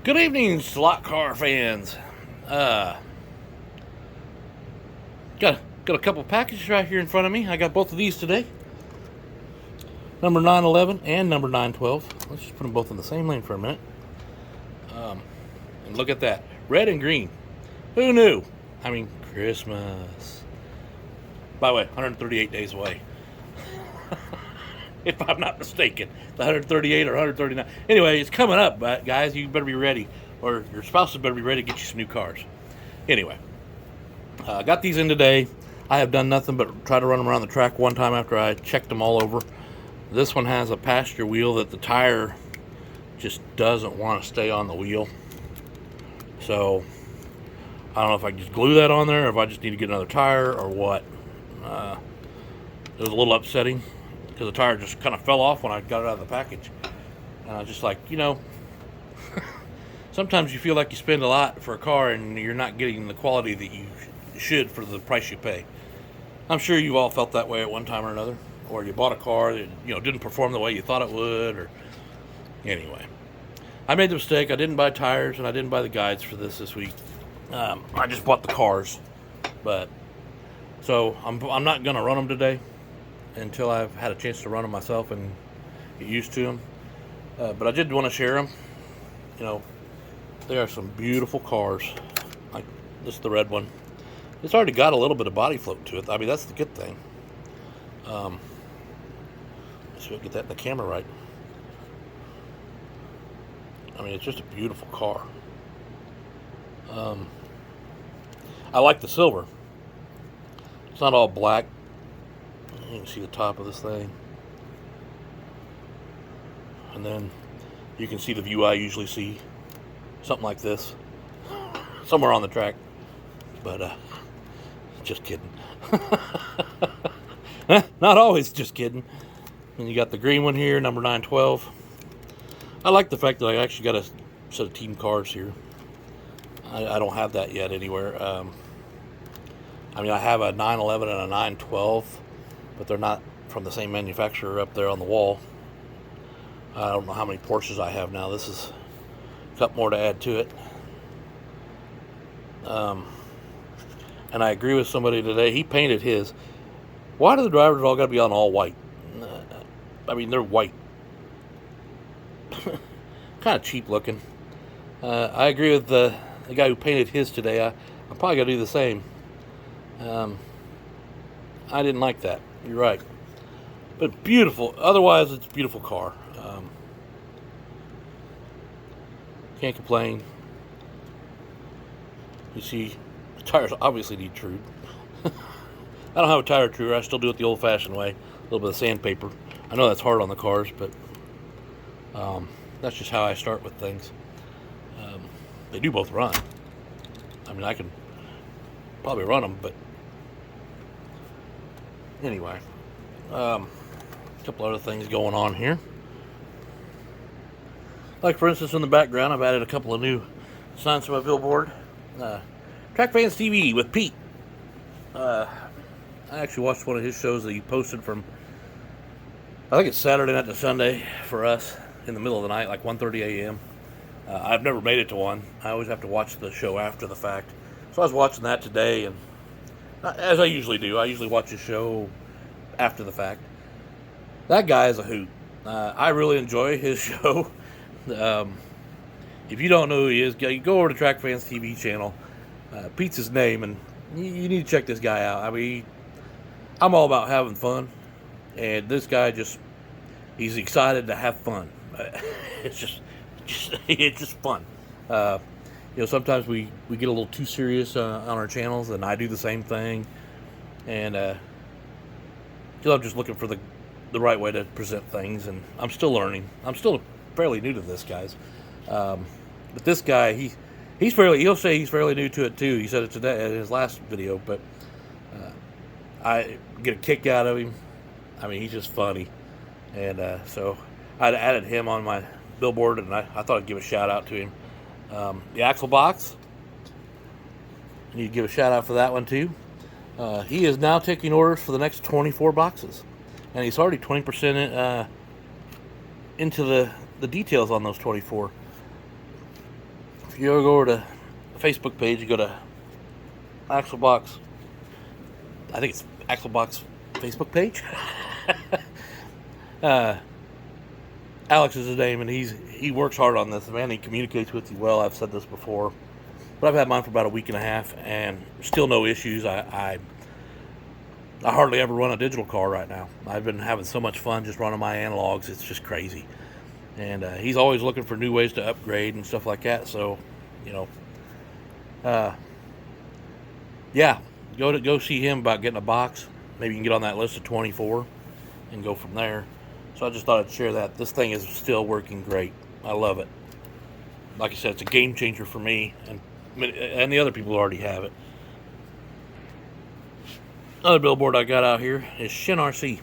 Good evening, slot car fans. Uh, got a couple packages right here in front of me. I got both of these today. Number 911 and number 912. Let's just put them both in the same lane for a minute. And look at that, red and green. Who knew? I mean, Christmas. By the way, 138 days away. If I'm not mistaken, the 138 or 139. Anyway, it's coming up, but guys, you better be ready, or your spouses better be ready to get you some new cars. Anyway, I got these in today. I have done nothing but try to run them around the track one time after I checked them all over. This one has a passenger wheel that the tire just doesn't want to stay on the wheel. So I don't know if I can just glue that on there, or if I just need to get another tire, or what. It was a little upsetting because the tire just kind of fell off when I got it out of the package. And I was just like, sometimes you feel like you spend a lot for a car and you're not getting the quality that you should for the price you pay. I'm sure you all felt that way at one time or another, or you bought a car that didn't perform the way you thought it would. Or anyway, I made the mistake. I didn't buy tires and I didn't buy the guides for this week. I just bought the cars, but so I'm not gonna run them today until I've had a chance to run them myself and get used to them. But I did want to share them. They are some beautiful cars. Like this is the red one. It's already got a little bit of body float to it. I mean, that's the good thing. Let's see if I can get that in the camera right. I mean, it's just a beautiful car. I like the silver. It's not all black. You can see the top of this thing. And then you can see the view I usually see. Something like this. Somewhere on the track. But, just kidding. Not always just kidding. And you got the green one here, number 912. I like the fact that I actually got a set of team cars here. I don't have that yet anywhere. I mean, I have a 911 and a 912, but they're not from the same manufacturer up there on the wall. I don't know how many Porsches I have now. This is a couple more to add to it. And I agree with somebody today. He painted his. Why do the drivers all got to be on all white? I mean, they're white. Kind of cheap looking. I agree with the guy who painted his today. I'm probably going to do the same. I didn't like that. You're right. But beautiful. Otherwise, it's a beautiful car. Can't complain. You see, the tires obviously need trued. I don't have a tire truer. I still do it the old-fashioned way. A little bit of sandpaper. I know that's hard on the cars, but that's just how I start with things. They do both run. I mean, I can probably run them, but anyway. A couple other things going on here. Like, for instance, in the background, I've added a couple of new signs to my billboard. Track Fans TV with Pete. I actually watched one of his shows that he posted from, I think it's Saturday night to Sunday for us, in the middle of the night, like 1:30 a.m. I've never made it to one. I always have to watch the show after the fact. So I was watching that today, and as I usually do, I usually watch a show after the fact. That guy is a hoot. I really enjoy his show. If you don't know who he is, you go over to Track Fans TV channel. Pete's his name, and you need to check this guy out. I mean, I'm all about having fun, and this guy he's excited to have fun. It's just fun. Sometimes we get a little too serious on our channels, and I do the same thing. And I'm just looking for the right way to present things, and I'm still learning. I'm still fairly new to this, guys. But this guy, he'll say he's fairly new to it too. He said it today in his last video, but I get a kick out of him. I mean, he's just funny. And so I added him on my billboard, and I thought I'd give a shout out to him. The Axle Box, I need to give a shout out for that one too. He is now taking orders for the next 24 boxes, and he's already 20% into the details on those 24. if you go over to the Facebook page, you go to Axelbox. I think it's Axelbox Facebook page. Alex is his name, and he works hard on this. Man, he communicates with you well. I've said this before, but I've had mine for about a week and a half, and still no issues. I hardly ever run a digital car right now. I've been having so much fun just running my analogs. It's just crazy. And he's always looking for new ways to upgrade and stuff like that. So, yeah, go see him about getting a box. Maybe you can get on that list of 24 and go from there. So I just thought I'd share that. This thing is still working great. I love it. Like I said, it's a game changer for me and the other people who already have it. Another billboard I got out here is Shin RC.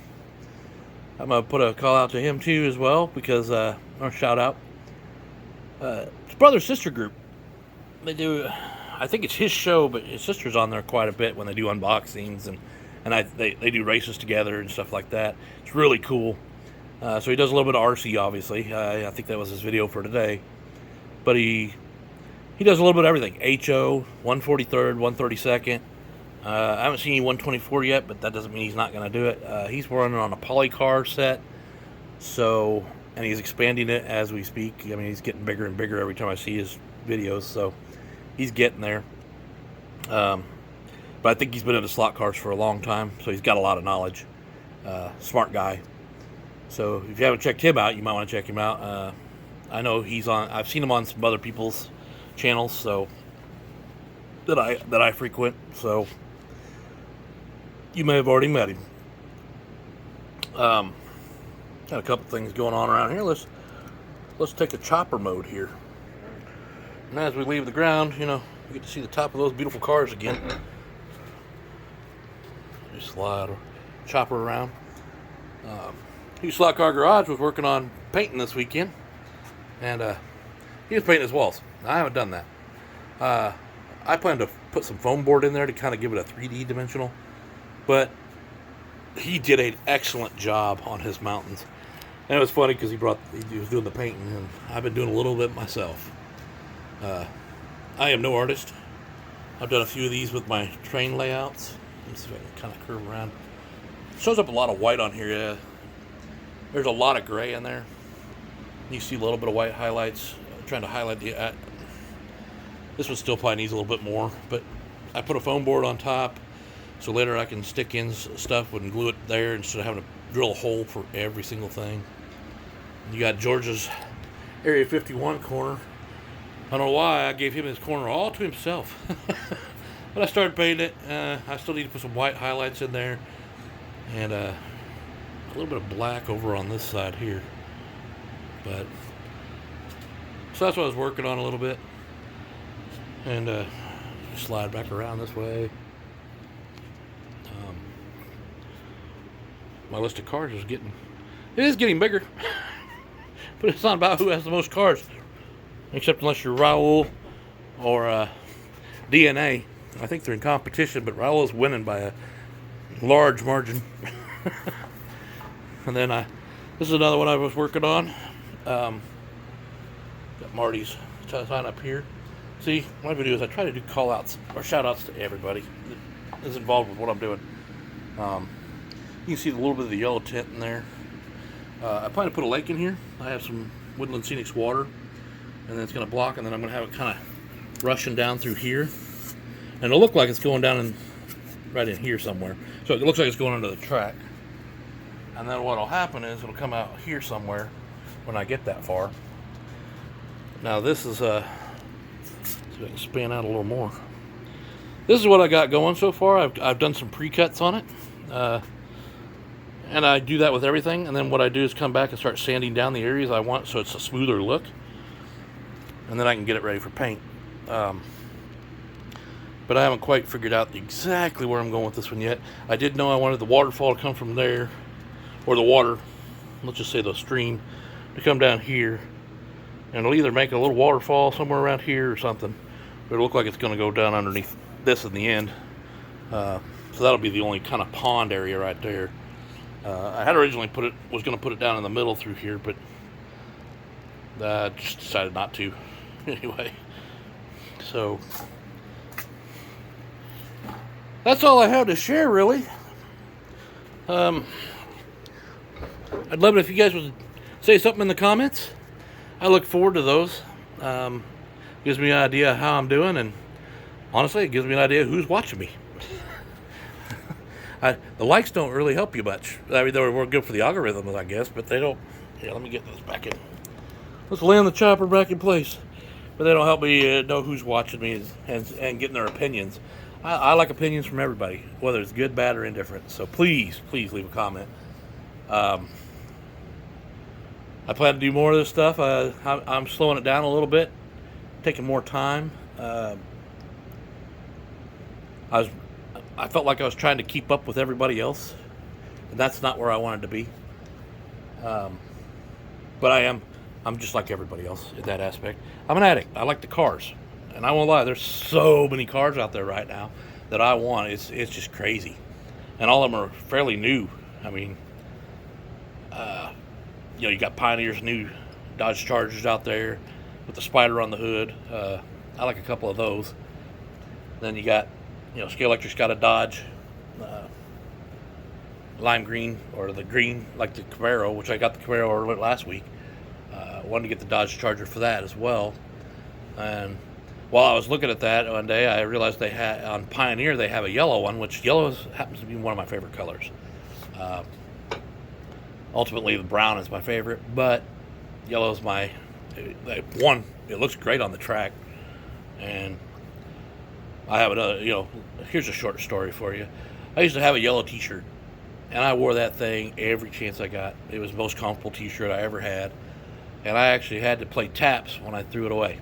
I'm going to put a call out to him too as well, because, or shout out. It's brother-sister group. They do, I think it's his show, but his sister's on there quite a bit when they do unboxings, and they do races together and stuff like that. It's really cool. So he does a little bit of RC, obviously. I think that was his video for today. But he does a little bit of everything. HO, 143rd, 132nd. I haven't seen any 124 yet, but that doesn't mean he's not going to do it. He's running on a polycar set, and he's expanding it as we speak. I mean, he's getting bigger and bigger every time I see his videos, so he's getting there. But I think he's been into slot cars for a long time, so he's got a lot of knowledge. Smart guy. So if you haven't checked him out, you might want to check him out. I know he's on. I've seen him on some other people's channels, so that I frequent. So you may have already met him. Got a couple things going on around here. Let's take a chopper mode here. And as we leave the ground, you get to see the top of those beautiful cars again. Just slide or chopper around. Slot Car Garage was working on painting this weekend, and he was painting his walls. I haven't done that. I plan to put some foam board in there to kind of give it a 3D dimensional, but he did an excellent job on his mountains. And it was funny because he was doing the painting, and I've been doing a little bit myself. I am no artist. I've done a few of these with my train layouts. Let me see if I can kind of curve around. Shows up a lot of white on here. Yeah. There's a lot of gray in there. You see a little bit of white highlights. I'm trying to highlight the. This one still probably needs a little bit more, but I put a foam board on top, so later I can stick in stuff and glue it there instead of having to drill a hole for every single thing. You got George's Area 51 corner. I don't know why I gave him his corner all to himself. But I started painting it. I still need to put some white highlights in there. And a little bit of black over on this side here. But so that's what I was working on a little bit. And slide back around this way. My list of cars is getting bigger. But it's not about who has the most cars. Except unless you're Raul or DNA. I think they're in competition, but Raul's winning by a large margin. And then this is another one I was working on. Got Marty's sign up here. See, my videos, I try to do call outs or shout outs to everybody that is involved with what I'm doing. You can see a little bit of the yellow tint in there. I plan to put a lake in here. I have some Woodland Scenics water, and then it's going to block, and then I'm going to have it kind of rushing down through here. And it'll look like it's going down right in here somewhere. So it looks like it's going under the track. And then what'll happen is it'll come out here somewhere when I get that far. Now this is, see if I can span out a little more. This is what I got going so far. I've done some pre-cuts on it. And I do that with everything, and then what I do is come back and start sanding down the areas I want so it's a smoother look, and then I can get it ready for paint. But I haven't quite figured out exactly where I'm going with this one yet. I did know I wanted the waterfall to come from there, or the water, let's just say the stream, to come down here, and it'll either make a little waterfall somewhere around here or something, but it'll look like it's going to go down underneath this in the end. So that'll be the only kind of pond area right there. I had originally was going to put it down in the middle through here, but just decided not to. Anyway, So that's all I have to share, really. I'd love it if you guys would say something in the comments. I look forward to those. Gives me an idea of how I'm doing, and honestly, it gives me an idea of who's watching me. The likes don't really help you much. I mean, they're more good for the algorithms, I guess, but they don't. Here, let me get this back in. Let's land the chopper back in place. But they don't help me know who's watching me and getting their opinions. I like opinions from everybody, whether it's good, bad, or indifferent. So please leave a comment. I plan to do more of this stuff. I'm slowing it down a little bit, taking more time. I felt like I was trying to keep up with everybody else, and that's not where I wanted to be. But I'm just like everybody else in that aspect. I'm an addict. I like the cars, and I won't lie. There's so many cars out there right now that I want. It's just crazy, and all of them are fairly new. I mean, you got Pioneer's new Dodge Chargers out there with the spider on the hood. I like a couple of those. Then you got, Scale Electric's got a Dodge lime green, or the green like the Camaro, which I got the Camaro last week. Wanted to get the Dodge Charger for that as well. And while I was looking at that one day, I realized they had on Pioneer they have a yellow one, which yellow happens to be one of my favorite colors. Ultimately, the brown is my favorite, but yellow is my one. It looks great on the track, and I have another. Here's a short story for you. I used to have a yellow T-shirt, and I wore that thing every chance I got. It was the most comfortable T-shirt I ever had, and I actually had to play taps when I threw it away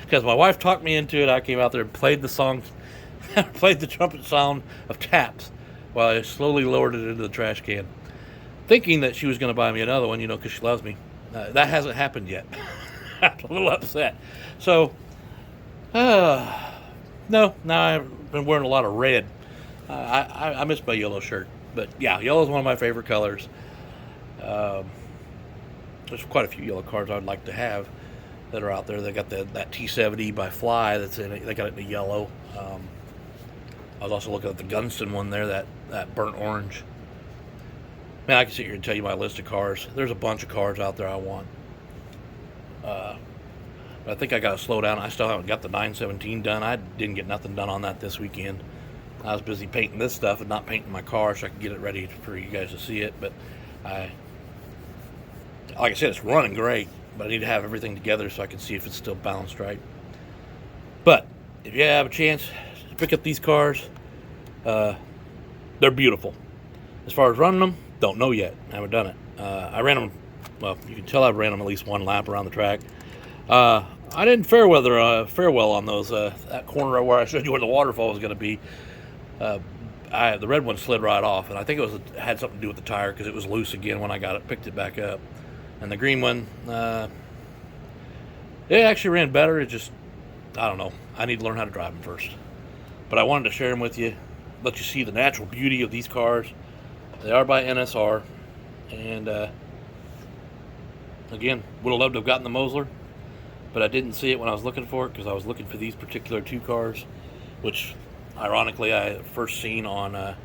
because my wife talked me into it. I came out there and played the song, played the trumpet sound of taps while I slowly lowered it into the trash can, thinking that she was going to buy me another one, because she loves me. That hasn't happened yet. I'm a little upset. So, no, now I've been wearing a lot of red. I miss my yellow shirt. But, yeah, yellow is one of my favorite colors. There's quite a few yellow cars I'd like to have that are out there. They got that T70 by Fly that's in it. They got it in the yellow. I was also looking at the Gunston one there, that burnt orange. Man, I can sit here and tell you my list of cars. There's a bunch of cars out there I want. But I think I got to slow down. I still haven't got the 917 done. I didn't get nothing done on that this weekend. I was busy painting this stuff and not painting my car so I could get it ready for you guys to see it. But like I said, it's running great. But I need to have everything together so I can see if it's still balanced right. But if you have a chance to pick up these cars, they're beautiful. As far as running them, don't know yet. I haven't done it. I ran them. Well, you can tell I've ran them at least one lap around the track. I didn't fare well on those. That corner where I showed you where the waterfall was going to be. The red one slid right off, and I think it had something to do with the tire because it was loose again when I picked it back up. And the green one, it actually ran better. It just, I don't know. I need to learn how to drive them first. But I wanted to share them with you, let you see the natural beauty of these cars. They are by NSR, and again, would have loved to have gotten the Mosler, but I didn't see it when I was looking for it because I was looking for these particular two cars, which ironically I first seen on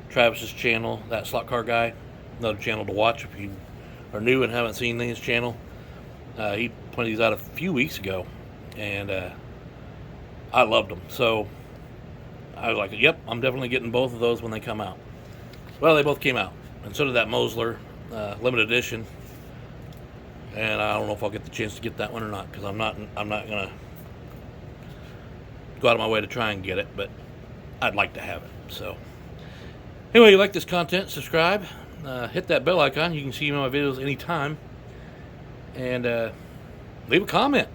Travis's channel, that Slot Car Guy, another channel to watch if you are new and haven't seen his channel. He pointed these out a few weeks ago, and I loved them. So I was like, yep, I'm definitely getting both of those when they come out. Well, they both came out, and so did that Mosler limited edition. And I don't know if I'll get the chance to get that one or not because I'm not gonna go out of my way to try and get it, but I'd like to have it. So anyway, you like this content, subscribe, hit that bell icon. You can see my videos anytime, and leave a comment.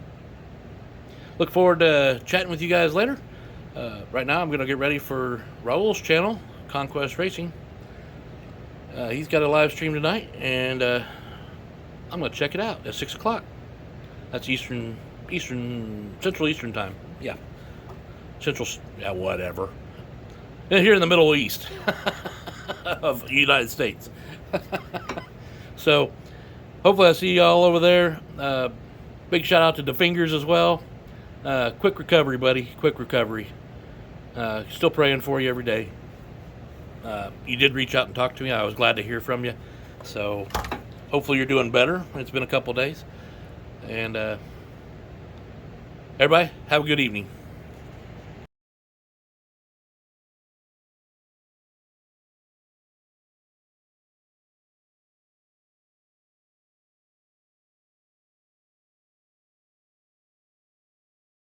Look forward to chatting with you guys later. Right now, I'm gonna get ready for Raul's channel, Conquest Racing. He's got a live stream tonight, and I'm going to check it out at 6 o'clock. That's Central Eastern time. Yeah. Central, yeah, whatever. And here in the Middle East of the United States. So, hopefully I see y'all over there. Big shout out to the Fingers as well. Quick recovery, buddy. Quick recovery. Still praying for you every day. You did reach out and talk to me. I was glad to hear from you. So hopefully you're doing better. It's been a couple days. And everybody, have a good evening.